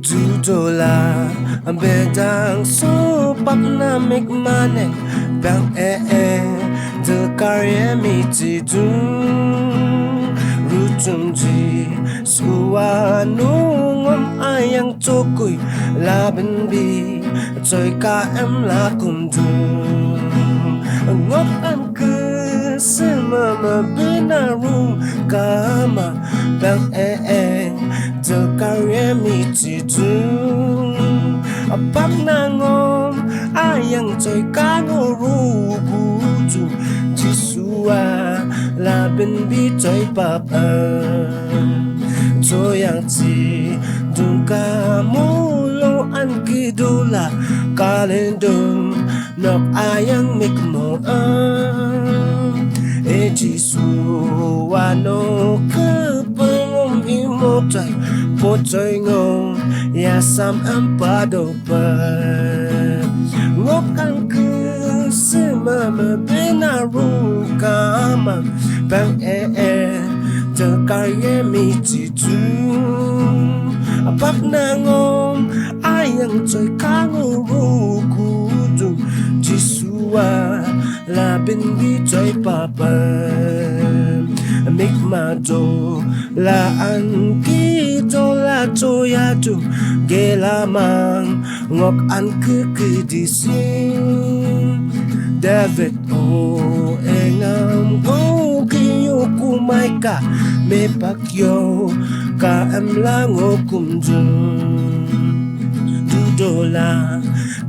Dudola bedang so pap na mikmane bang de karye mi ti du rutum ji suwa nungom ayang tokui laben bi choi ka em la kum du ngop am ke sema ma bina room kama bang de karye mi ti du apap na ngom ayang choi ka ngoru kuju jisua la ben bi choi pap choi yang chi dung ka mu lo an ki dola kalendum nok ayang mik mo e jisua no ke pengom imotai po choi ngom ya sam am pa do pa ngop ang ke sema ma bena ru kama bang de karye mi ti tu apap na ngom ayang choi ka ngoru kudu jisua la bin bi choi papa mik ma do la an ki do la cho ya tu ge la mang ngok an ke di sin David o engam go ki yo kumai ka me pak yo ka em la ngokum dola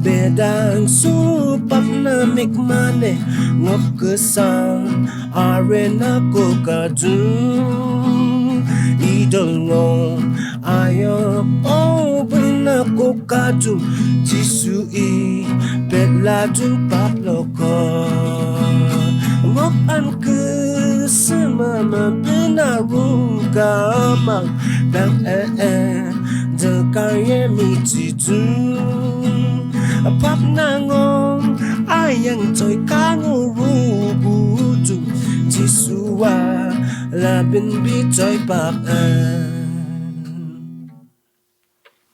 bedang su pap na mikmane ngop kesang arena ko kadu idol ngom ayo o bina ko kadu jisui bela du pap loko ngop an ke sema ma bina ru kama bang de karye mi ti tu apap na ngom ayang choi ka ngoru butu jisua la bin bi choi pap